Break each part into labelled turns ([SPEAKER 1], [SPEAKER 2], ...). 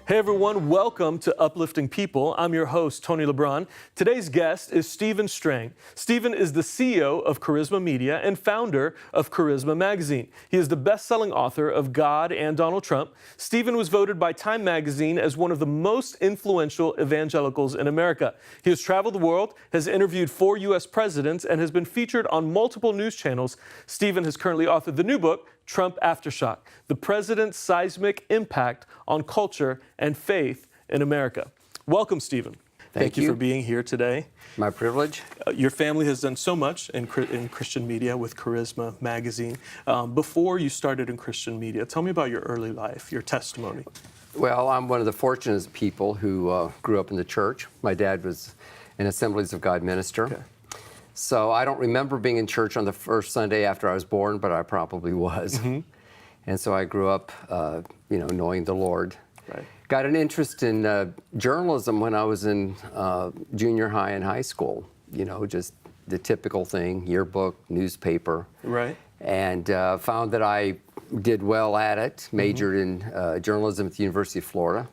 [SPEAKER 1] Hey everyone, welcome to Uplifting People. I'm your host, Tony Lebron. Today's guest is Steve Strang. Stephen is the CEO of Charisma Media and founder of Charisma Magazine. He is the best-selling author of God and Donald Trump. Stephen was voted by Time Magazine as one of the most influential evangelicals in America. He has traveled the world, has interviewed 4 U.S. presidents, and has been featured on multiple news channels. Stephen has currently authored the new book, Trump Aftershock, the President's Seismic Impact on Culture and Faith in America. Welcome, Stephen.
[SPEAKER 2] Thank you
[SPEAKER 1] for being here today.
[SPEAKER 2] My privilege.
[SPEAKER 1] Your family has done so much in Christian media with Charisma Magazine. Before you started in Christian media, tell me about your early life, your testimony.
[SPEAKER 2] Well, I'm one of the fortunate people who grew up in the church. My dad was an Assemblies of God minister.
[SPEAKER 1] Okay.
[SPEAKER 2] So I don't remember being in church on the first Sunday after I was born, but I probably was. Mm-hmm. And so I grew up, knowing the Lord.
[SPEAKER 1] Right.
[SPEAKER 2] Got an interest in journalism when I was in junior high and high school. You know, just the typical thing, yearbook, newspaper.
[SPEAKER 1] Right.
[SPEAKER 2] And found that I did well at it, majored in journalism at the University of Florida.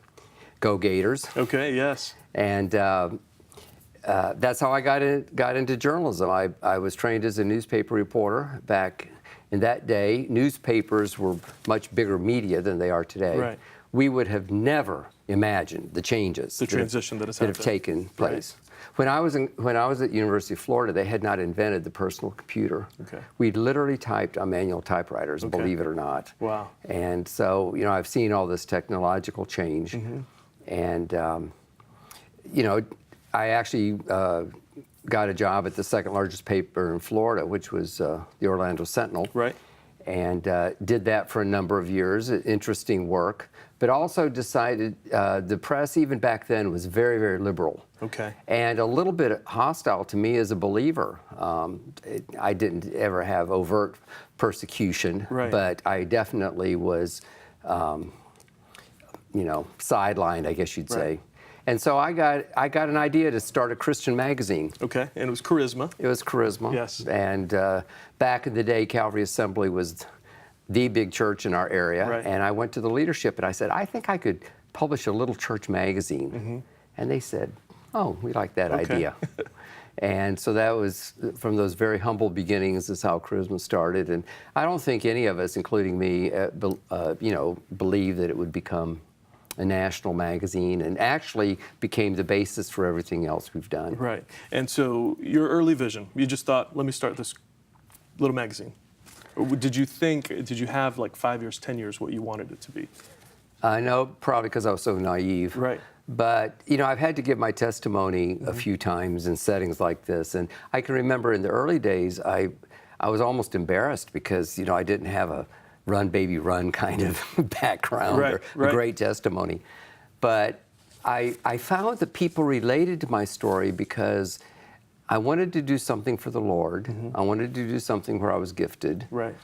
[SPEAKER 2] Go Gators.
[SPEAKER 1] Okay, yes.
[SPEAKER 2] And that's how I got into journalism. I was trained as a newspaper reporter. Back in that day, newspapers were much bigger media than they are today.
[SPEAKER 1] Right.
[SPEAKER 2] We would have never imagined the changes,
[SPEAKER 1] the transition that
[SPEAKER 2] have taken place. Right. When I was at University of Florida, they had not invented the personal computer.
[SPEAKER 1] Okay.
[SPEAKER 2] We literally typed on manual typewriters,
[SPEAKER 1] okay.
[SPEAKER 2] believe it or not.
[SPEAKER 1] Wow.
[SPEAKER 2] And so, I've seen all this technological change, and I actually got a job at the second largest paper in Florida, which was the Orlando Sentinel.
[SPEAKER 1] Right.
[SPEAKER 2] And did that for a number of years, interesting work, but also decided the press, even back then, was very, very liberal.
[SPEAKER 1] Okay.
[SPEAKER 2] And a little bit hostile to me as a believer. I didn't ever have overt persecution,
[SPEAKER 1] right.
[SPEAKER 2] but I definitely was, sidelined, I guess you'd say.
[SPEAKER 1] Right.
[SPEAKER 2] And so I got an idea to start a Christian magazine.
[SPEAKER 1] Okay, and it was Charisma.
[SPEAKER 2] It was Charisma.
[SPEAKER 1] Yes.
[SPEAKER 2] And back in the day, Calvary Assembly was the big church in our area.
[SPEAKER 1] Right.
[SPEAKER 2] And I went to the leadership and I said, I think I could publish a little church magazine. And they said, oh, we like that idea. And so that was, from those very humble beginnings, is how Charisma started. And I don't think any of us, including me, believed that it would become a national magazine, and actually became the basis for everything else we've done.
[SPEAKER 1] Right. And so your early vision, you just thought, let me start this little magazine. Or did you have like 5 years, 10 years, what you wanted it to be?
[SPEAKER 2] I know, probably because I was so naive.
[SPEAKER 1] Right.
[SPEAKER 2] But, I've had to give my testimony a few times in settings like this. And I can remember in the early days, I was almost embarrassed because, I didn't have a run, baby, run kind of background or great testimony. But I found that people related to my story because I wanted to do something for the Lord. I wanted to do something where I was gifted.
[SPEAKER 1] Right.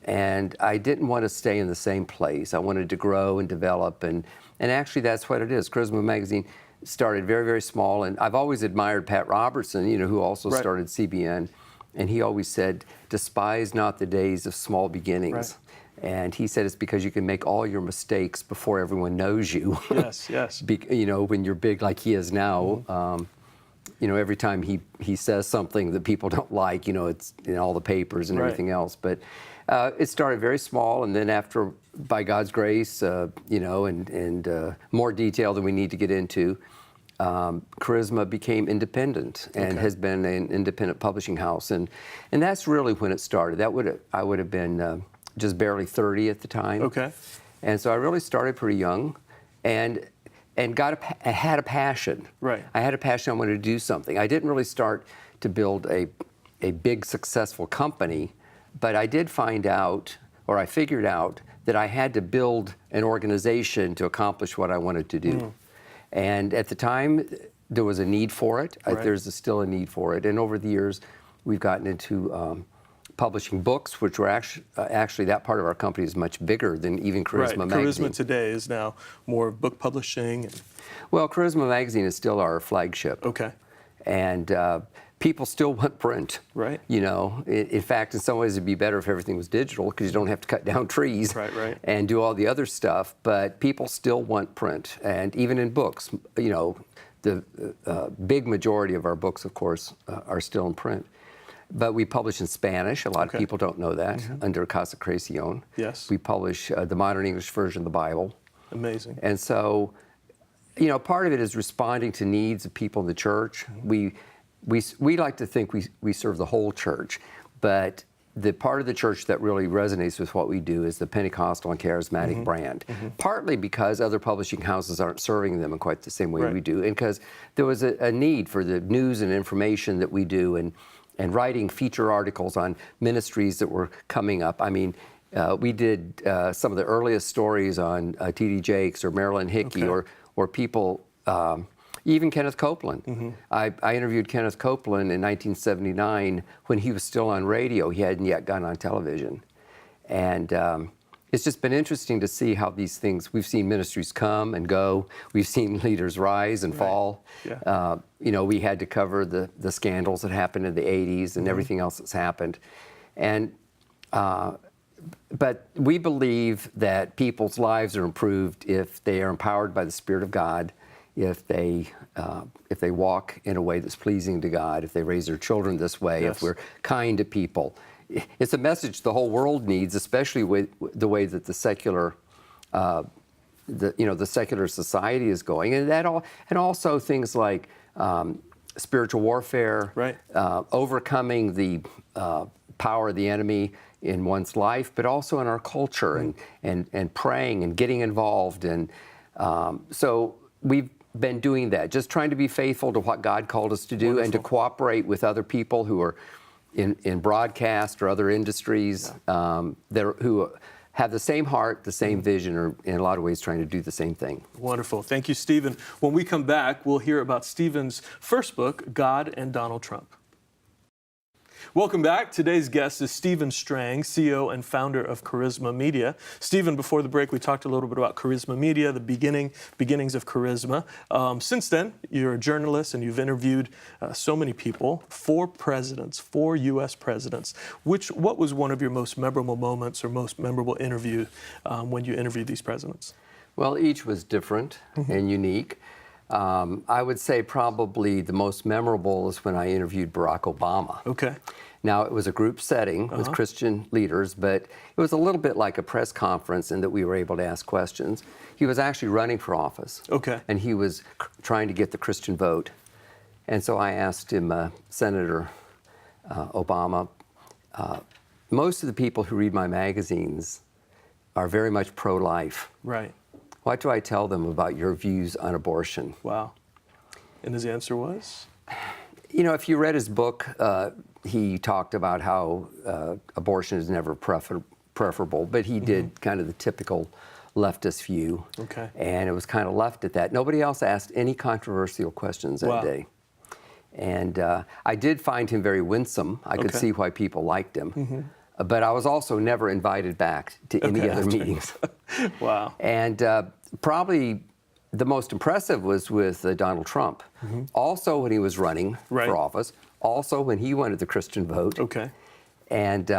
[SPEAKER 2] And I didn't want to stay in the same place. I wanted to grow and develop. And actually, that's what it is. Charisma Magazine started very, very small. And I've always admired Pat Robertson, who also started CBN. And he always said, despise not the days of small beginnings.
[SPEAKER 1] Right.
[SPEAKER 2] And he said it's because you can make all your mistakes before everyone knows you.
[SPEAKER 1] Yes, yes.
[SPEAKER 2] When you're big like he is now, every time he says something that people don't like, it's in all the papers and everything else. But it started very small, and then after, by God's grace, and more detail than we need to get into, Charisma became independent and has been an independent publishing house, and that's really when it started. I would have been just barely 30 at the time.
[SPEAKER 1] Okay.
[SPEAKER 2] And so I really started pretty young, and had a passion.
[SPEAKER 1] Right.
[SPEAKER 2] I had a passion. I wanted to do something. I didn't really start to build a big successful company, but I did find out, or I figured out, that I had to build an organization to accomplish what I wanted to do. And at the time, there was a need for it.
[SPEAKER 1] Right.
[SPEAKER 2] There's still a need for it. And over the years, we've gotten into publishing books, which were actually that part of our company is much bigger than even Charisma Magazine.
[SPEAKER 1] Charisma today is now more book publishing.
[SPEAKER 2] Well, Charisma Magazine is still our flagship.
[SPEAKER 1] Okay.
[SPEAKER 2] And people still want print.
[SPEAKER 1] Right.
[SPEAKER 2] You know, in fact, in some ways, it'd be better if everything was digital because you don't have to cut down trees and do all the other stuff. But people still want print, and even in books, you know, the big majority of our books, of course, are still in print. But we publish in Spanish. A lot of people don't know that, under Casa Creación.
[SPEAKER 1] Yes.
[SPEAKER 2] We publish the modern English version of the Bible.
[SPEAKER 1] Amazing.
[SPEAKER 2] And so, you know, part of it is responding to needs of people in the church. We like to think we serve the whole church, but the part of the church that really resonates with what we do is the Pentecostal and charismatic brand, partly because other publishing houses aren't serving them in quite the same way we do, and because there was a need for the news and information that we do, and writing feature articles on ministries that were coming up. I mean, we did some of the earliest stories on T.D. Jakes or Marilyn Hickey or people, even Kenneth Copeland. I interviewed Kenneth Copeland in 1979 when he was still on radio. He hadn't yet gone on television. And it's just been interesting to see how these things, we've seen ministries come and go. We've seen leaders rise and fall.
[SPEAKER 1] Yeah.
[SPEAKER 2] You know, we had to cover the scandals that happened in the 80s and everything else that's happened. And but we believe that people's lives are improved if they are empowered by the Spirit of God, if they walk in a way that's pleasing to God, if they raise their children this way, if we're kind to people. It's a message the whole world needs, especially with the way that the secular, the secular society is going, and also things like spiritual warfare, overcoming the power of the enemy in one's life, but also in our culture, and praying and getting involved. And so we've been doing that, just trying to be faithful to what God called us to do and to cooperate with other people who are in broadcast or other industries who have the same heart, the same vision, or in a lot of ways trying to do the same thing.
[SPEAKER 1] Wonderful. Thank you, Stephen. When we come back, we'll hear about Stephen's first book, God and Donald Trump. Welcome back. Today's guest is Stephen Strang, CEO and founder of Charisma Media. Stephen, before the break, we talked a little bit about Charisma Media, the beginnings of Charisma. Since then, you're a journalist and you've interviewed so many people, 4 presidents, 4 U.S. presidents. What was one of your most memorable moments or most memorable interview when you interviewed these presidents?
[SPEAKER 2] Well, each was different and unique. I would say probably the most memorable is when I interviewed Barack Obama.
[SPEAKER 1] Okay.
[SPEAKER 2] Now, it was a group setting with Christian leaders, but it was a little bit like a press conference in that we were able to ask questions. He was actually running for office.
[SPEAKER 1] Okay.
[SPEAKER 2] And he was trying to get the Christian vote. And so I asked him, Senator Obama, most of the people who read my magazines are very much pro-life.
[SPEAKER 1] Right.
[SPEAKER 2] What do I tell them about your views on abortion?
[SPEAKER 1] Wow. And his answer was?
[SPEAKER 2] You know, if you read his book, he talked about how abortion is never preferable, but he did kind of the typical leftist view.
[SPEAKER 1] Okay.
[SPEAKER 2] And it was kind of left at that. Nobody else asked any controversial questions that day. And I did find him very winsome. I could see why people liked him. But I was also never invited back to any other meetings.
[SPEAKER 1] Wow.
[SPEAKER 2] And probably the most impressive was with Donald Trump. Also when he was running for office, also when he wanted the Christian vote.
[SPEAKER 1] Okay.
[SPEAKER 2] And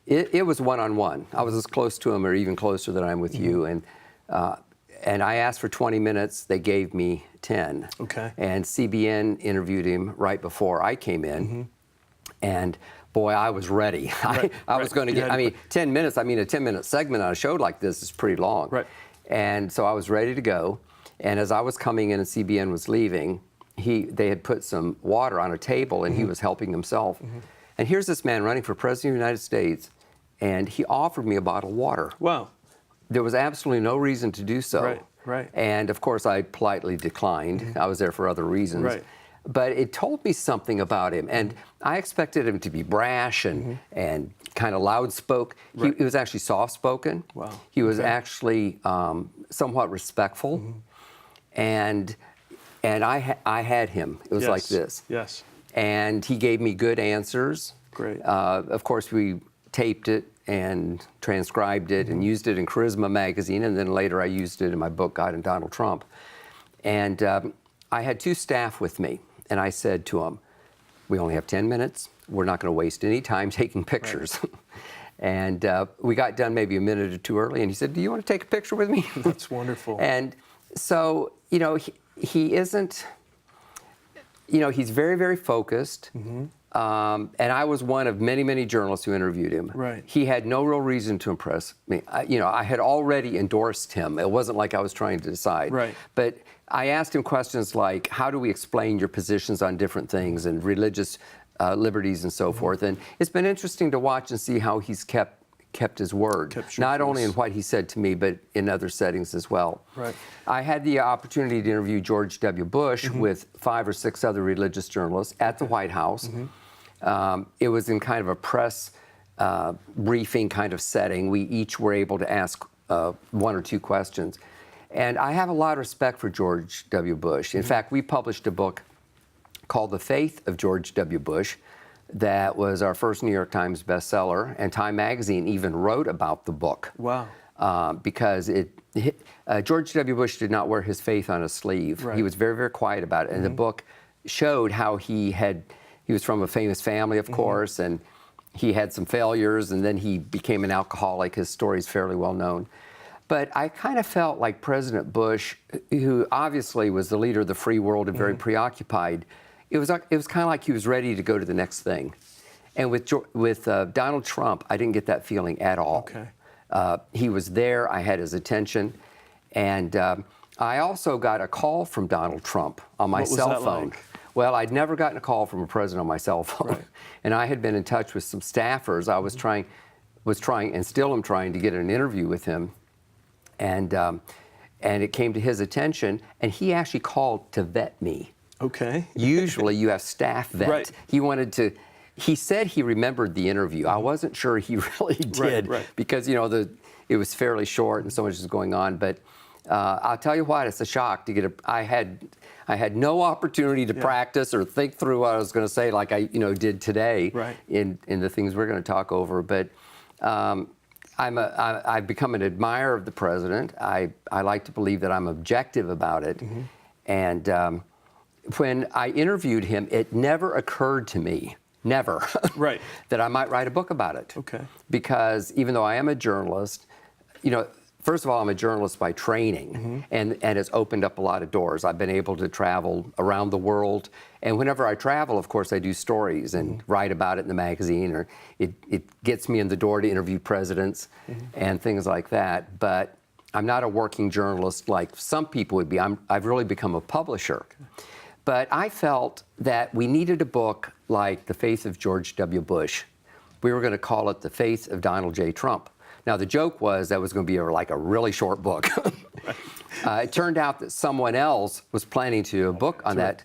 [SPEAKER 2] it was one-on-one. I was as close to him or even closer than I'm with you. And I asked for 20 minutes. They gave me 10. Okay. And CBN interviewed him right before I came in. And boy, I was ready. I was going to get, 10 minutes, a 10-minute segment on a show like this is pretty long. Right. And so I was ready to go. And as I was coming in and CBN was leaving, they had put some water on a table and he was helping himself. And here's this man running for President of the United States, and he offered me a bottle of water. Wow. There was absolutely no reason to do so.
[SPEAKER 1] Right, right.
[SPEAKER 2] And of course, I politely declined. I was there for other reasons. Right. But it told me something about him, and I expected him to be brash and kind of loud-spoken. He was actually soft-spoken. Wow. He was actually somewhat respectful, and I had him. It was like this. Yes. And he gave me good answers. Great. Of course, we taped it and transcribed it and used it in Charisma magazine, and then later I used it in my book, God and Donald Trump. And I had 2 staff with me. And I said to him, we only have 10 minutes. We're not going to waste any time taking pictures. Right. And we got done maybe a minute or two early, and he said, do you want to take a picture with me?
[SPEAKER 1] That's wonderful.
[SPEAKER 2] And so, you know, he isn't, you know, he's very, very focused. Mm-hmm. And I was one of many, many journalists who interviewed him.
[SPEAKER 1] Right.
[SPEAKER 2] He had no real reason to impress me. You know, I had already endorsed him. It wasn't like I was trying to decide.
[SPEAKER 1] Right.
[SPEAKER 2] But I asked him questions like, how do we explain your positions on different things and religious liberties and so forth? And it's been interesting to watch and see how he's kept his word, not only in what he said to me, but in other settings as well.
[SPEAKER 1] Right.
[SPEAKER 2] I had the opportunity to interview George W. Bush with 5 or 6 other religious journalists at the White House. It was in kind of a press briefing kind of setting. We each were able to ask 1 or 2 questions. And I have a lot of respect for George W. Bush. In fact, we published a book called The Faith of George W. Bush that was our first New York Times bestseller, and Time Magazine even wrote about the book.
[SPEAKER 1] Wow.
[SPEAKER 2] Because George W. Bush did not wear his faith on his sleeve. Right. He was very, very quiet about it. And the book showed how he was from a famous family, of course, and he had some failures, and then he became an alcoholic. His story is fairly well known. But I kind of felt like President Bush, who obviously was the leader of the free world and very preoccupied, it was kind of like he was ready to go to the next thing. And with Donald Trump, I didn't get that feeling at all.
[SPEAKER 1] Okay.
[SPEAKER 2] He was there. I had his attention. And I also got a call from Donald Trump on my cell phone.
[SPEAKER 1] Like?
[SPEAKER 2] Well, I'd never gotten a call from a president on my cell phone.
[SPEAKER 1] Right.
[SPEAKER 2] And I had been in touch with some staffers. I was trying and still am trying to get an interview with him. And it came to his attention, and he actually called to vet me.
[SPEAKER 1] Okay.
[SPEAKER 2] Usually you have staff vet.
[SPEAKER 1] Right.
[SPEAKER 2] He said he remembered the interview. I wasn't sure he really did because, you know, it was fairly short and so much was going on. But I'll tell you what, it's a shock to get I had no opportunity to practice or think through what I was going to say like I, you know, did today in the things we're going to talk over. But I've become an admirer of the president. I like to believe that I'm objective about it. And when I interviewed him, it never occurred to me, never, that I might write a book about it.
[SPEAKER 1] Okay.
[SPEAKER 2] Because even though I am a journalist, you know, first of all, I'm a journalist by training, and it's opened up a lot of doors. I've been able to travel around the world, and whenever I travel, of course, I do stories and write about it in the magazine, or it gets me in the door to interview presidents and things like that. But I'm not a working journalist like some people would be. I've really become a publisher. But I felt that we needed a book like The Faith of George W. Bush. We were going to call it The Faith of Donald J. Trump. Now, the joke was that was going to be like a really short book. It turned out that someone else was planning to do a book on that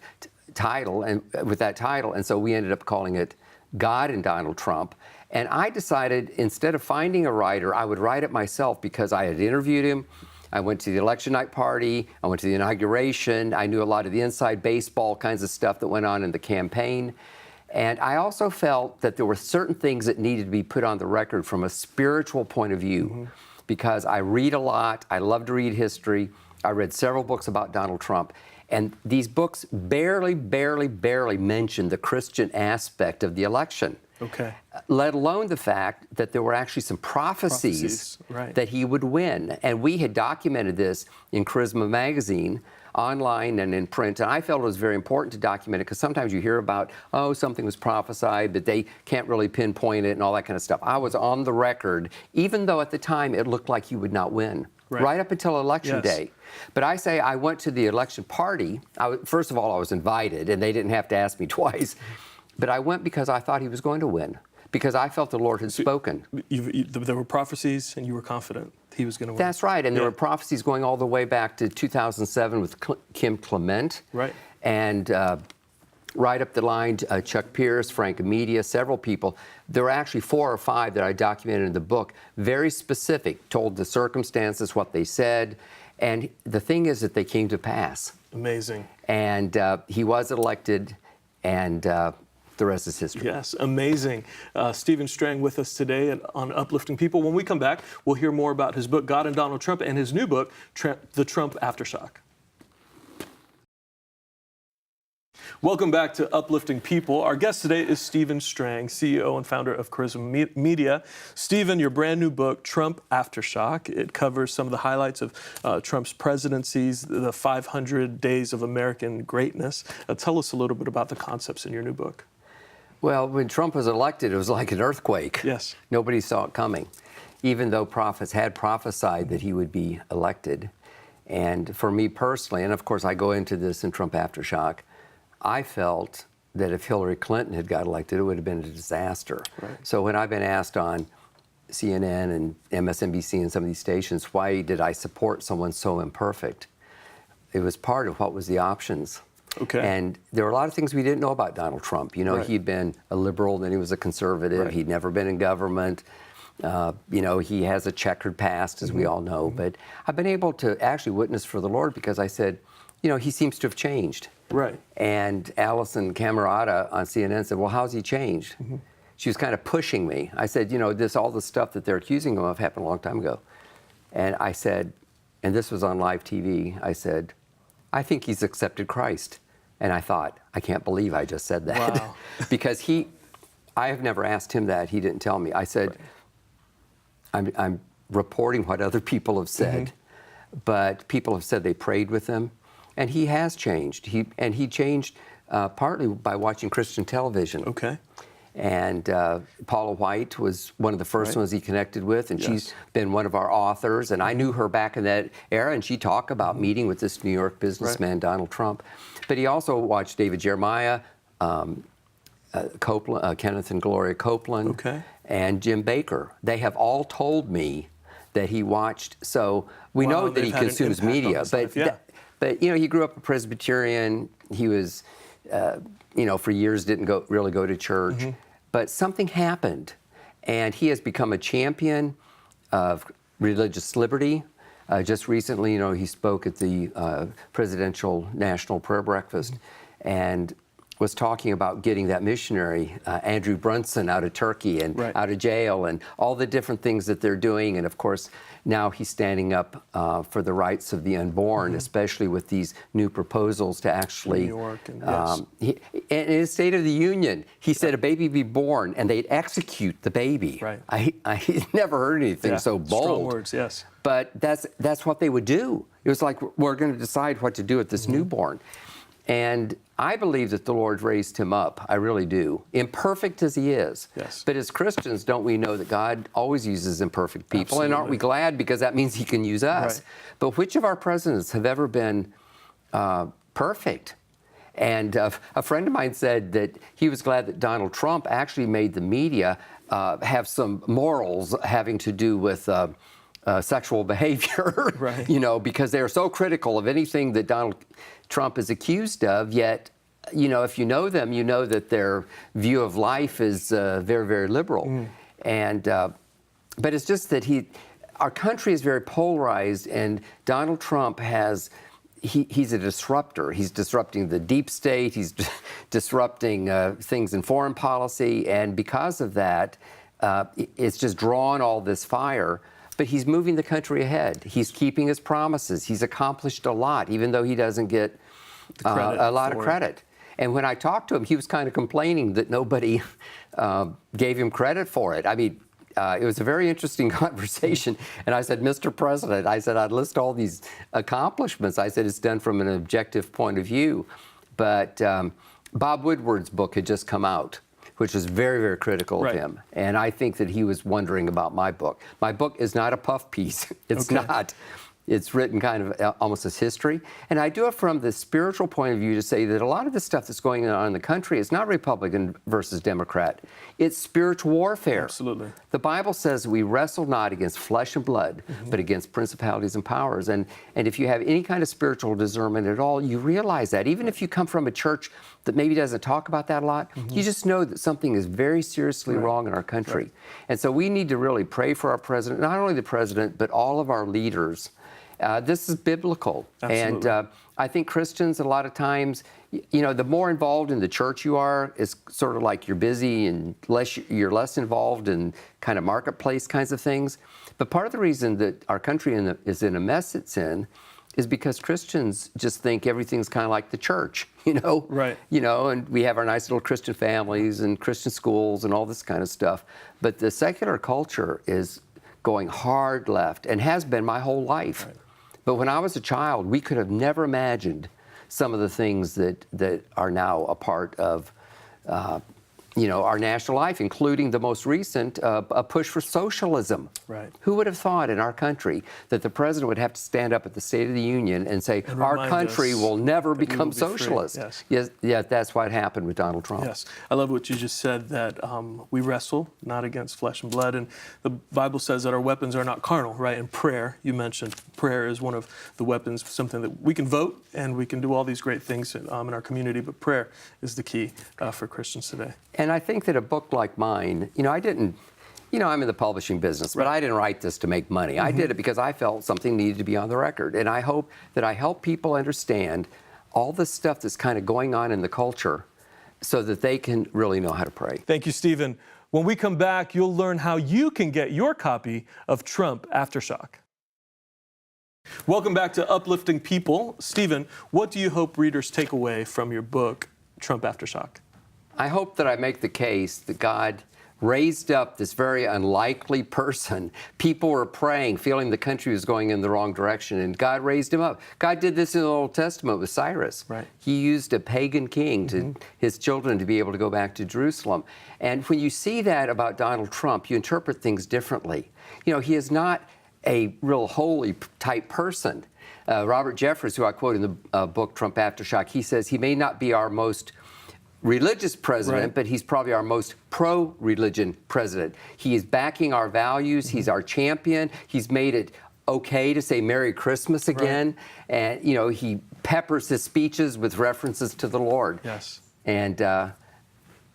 [SPEAKER 2] title, and with that title, and so we ended up calling it God and Donald Trump. And I decided instead of finding a writer, I would write it myself because I had interviewed him. I went to the election night party. I went to the inauguration. I knew a lot of the inside baseball kinds of stuff that went on in the campaign. And I also felt that there were certain things that needed to be put on the record from a spiritual point of view, because I read a lot. I love to read history. I read several books about Donald Trump. And these books barely mention the Christian aspect of the election. Okay. Let alone the fact that there were actually some prophecies that he would win. And we had documented this in Charisma magazine, online and in print. And I felt it was very important to document it because sometimes you hear about, oh, something was prophesied, but they can't really pinpoint it and all that kind of stuff. I was on the record, even though at the time it looked like he would not win. Right up until Election Day. But I went to the election party. First of all, I was invited, and they didn't have to ask me twice. But I went because I thought he was going to win, because I felt the Lord had spoken.
[SPEAKER 1] There were prophecies, and you were confident he was going to win.
[SPEAKER 2] That's right, and there were prophecies going all the way back to 2007 with Kim Clement. Right. And right up the line, Chuck Pierce, Frank Amedia, several people. There were actually 4 or 5 that I documented in the book, very specific, told the circumstances, what they said, and the thing is that they came to pass.
[SPEAKER 1] Amazing.
[SPEAKER 2] And he was elected, and the rest is history.
[SPEAKER 1] Yes, amazing. Steve Strang with us today on Uplifting People. When we come back, we'll hear more about his book, God and Donald Trump, and his new book, The Trump Aftershock. Welcome back to Uplifting People. Our guest today is Stephen Strang, CEO and founder of Charisma Media. Stephen, your brand new book, Trump Aftershock, it covers some of the highlights of Trump's presidencies, the 500 days of American greatness. Tell us a little bit about the concepts in your new book.
[SPEAKER 2] Well, when Trump was elected, it was like an earthquake.
[SPEAKER 1] Yes.
[SPEAKER 2] Nobody saw it coming, even though prophets had prophesied that he would be elected. And for me personally, and of course I go into this in Trump Aftershock, I felt that if Hillary Clinton had got elected, it would have been a disaster.
[SPEAKER 1] Right.
[SPEAKER 2] So when I've been asked on CNN and MSNBC and some of these stations, why did I support someone so imperfect? It was part of what was the options.
[SPEAKER 1] Okay.
[SPEAKER 2] And there were a lot of things we didn't know about Donald Trump. You know,
[SPEAKER 1] Right.
[SPEAKER 2] He'd been a liberal, then he was a conservative.
[SPEAKER 1] Right.
[SPEAKER 2] He'd never been in government. You know, he has a checkered past, as we all know. But I've been able to actually witness for the Lord because I said, you know, he seems to have changed.
[SPEAKER 1] Right.
[SPEAKER 2] And Allison Camerata on CNN said, well, how's he changed? She was kind of pushing me. I said, you know, all the stuff that they're accusing him of happened a long time ago. And I said, and this was on live TV, I said, I think he's accepted Christ. And I thought, I can't believe I just said that.
[SPEAKER 1] Wow.
[SPEAKER 2] Because I have never asked him that. He didn't tell me. I said, I'm reporting what other people have said, but people have said they prayed with him. And he has changed. He changed partly by watching Christian television.
[SPEAKER 1] Okay.
[SPEAKER 2] And Paula White was one of the first ones he connected with, and she's been one of our authors. And I knew her back in that era, and she talked about meeting with this New York businessman, Donald Trump. But he also watched David Jeremiah, Copeland, Kenneth and Gloria Copeland, and Jim Baker. They have all told me that he watched. So we know that he consumes media, but you know, he grew up a Presbyterian. He was, you know, for years didn't really go to church. But something happened, and he has become a champion of religious liberty. Just recently, you know, he spoke at the Presidential National Prayer Breakfast, and was talking about getting that missionary, Andrew Brunson, out of Turkey and out of jail, and all the different things that they're doing. And of course, now he's standing up for the rights of the unborn, especially with these new proposals to actually,
[SPEAKER 1] New York and
[SPEAKER 2] in his State of the Union, he said a baby be born and they'd execute the baby.
[SPEAKER 1] Right.
[SPEAKER 2] I never heard anything so bold.
[SPEAKER 1] Strong words, yes.
[SPEAKER 2] But that's what they would do. It was like, we're going to decide what to do with this newborn. And I believe that the Lord raised him up. I really do. Imperfect as he is.
[SPEAKER 1] Yes.
[SPEAKER 2] But as Christians, don't we know that God always uses imperfect people?
[SPEAKER 1] Absolutely.
[SPEAKER 2] And aren't we glad because that means he can use us?
[SPEAKER 1] Right.
[SPEAKER 2] But which of our presidents have ever been perfect? And a friend of mine said that he was glad that Donald Trump actually made the media have some morals having to do with sexual behavior, you know, because they're so critical of anything that Donald Trump is accused of, yet, you know, if you know them, you know that their view of life is very, very liberal. And, but it's just that our country is very polarized, and Donald Trump he's a disruptor. He's disrupting the deep state. He's disrupting things in foreign policy. And because of that, it's just drawn all this fire. But he's moving the country ahead. He's keeping his promises. He's accomplished a lot, even though he doesn't get a lot of credit. And when I talked to him, he was kind of complaining that nobody gave him credit for it. I mean, it was a very interesting conversation. And I said, Mr. President, I said, I'd list all these accomplishments. I said, it's done from an objective point of view. But Bob Woodward's book had just come out, which was very, very critical of him. And I think that he was wondering about my book. My book is not a puff piece. It's not. It's written kind of almost as history. And I do it from the spiritual point of view to say that a lot of the stuff that's going on in the country is not Republican versus Democrat. It's spiritual warfare.
[SPEAKER 1] Absolutely.
[SPEAKER 2] The Bible says we wrestle not against flesh and blood, but against principalities and powers. And if you have any kind of spiritual discernment at all, you realize that. Even if you come from a church that maybe doesn't talk about that a lot, you just know that something is very seriously wrong in our country. And so we need to really pray for our president, not only the president, but all of our leaders. This is biblical.
[SPEAKER 1] Absolutely.
[SPEAKER 2] And I think Christians, a lot of times, you know, the more involved in the church you are, it's sort of like you're busy and you're less involved in kind of marketplace kinds of things. But part of the reason that our country is in a mess it's in is because Christians just think everything's kind of like the church, you know?
[SPEAKER 1] Right.
[SPEAKER 2] You know, and we have our nice little Christian families and Christian schools and all this kind of stuff. But the secular culture is going hard left and has been my whole life.
[SPEAKER 1] Right.
[SPEAKER 2] But when I was a child, we could have never imagined some of the things that are now a part of you know, our national life, including the most recent, a push for socialism.
[SPEAKER 1] Right.
[SPEAKER 2] Who would have thought in our country that the president would have to stand up at the State of the Union and say, our country will never become socialist?
[SPEAKER 1] Yes.
[SPEAKER 2] Yeah, that's what happened with Donald Trump.
[SPEAKER 1] Yes. I love what you just said, that we wrestle not against flesh and blood. And the Bible says that our weapons are not carnal, right? And prayer, you mentioned, prayer is one of the weapons, something that we can vote and we can do all these great things in our community, but prayer is the key for Christians today.
[SPEAKER 2] And I think that a book like mine, you know, I didn't, you know, I'm in the publishing business, but I didn't write this to make money. I did it because I felt something needed to be on the record. And I hope that I help people understand all the stuff that's kind of going on in the culture so that they can really know how to pray.
[SPEAKER 1] Thank you, Stephen. When we come back, you'll learn how you can get your copy of Trump Aftershock. Welcome back to Uplifting People. Stephen, what do you hope readers take away from your book, Trump Aftershock?
[SPEAKER 2] I hope that I make the case that God raised up this very unlikely person. People were praying, feeling the country was going in the wrong direction, and God raised him up. God did this in the Old Testament with Cyrus.
[SPEAKER 1] Right.
[SPEAKER 2] He used a pagan king to his children to be able to go back to Jerusalem. And when you see that about Donald Trump, you interpret things differently. You know, he is not a real holy type person. Robert Jeffress, who I quote in the book Trump Aftershock, he says he may not be our most religious president, but he's probably our most pro-religion president. He is backing our values. He's our champion. He's made it okay to say Merry Christmas again. And, you know, he peppers his speeches with references to the Lord.
[SPEAKER 1] Yes.
[SPEAKER 2] And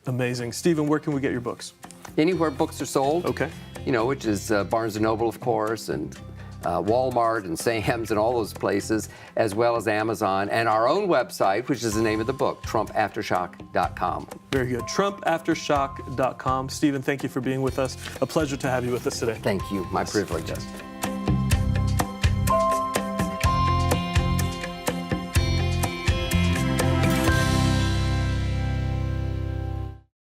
[SPEAKER 1] amazing. Stephen, where can we get your books?
[SPEAKER 2] Anywhere books are sold.
[SPEAKER 1] Okay.
[SPEAKER 2] You know, which is Barnes & Noble, of course, and Walmart and Sam's and all those places, as well as Amazon, and our own website, which is the name of the book, TrumpAftershock.com.
[SPEAKER 1] Very good. TrumpAftershock.com. Stephen, thank you for being with us. A pleasure to have you with us today.
[SPEAKER 2] Thank you. My privilege.
[SPEAKER 1] Yes.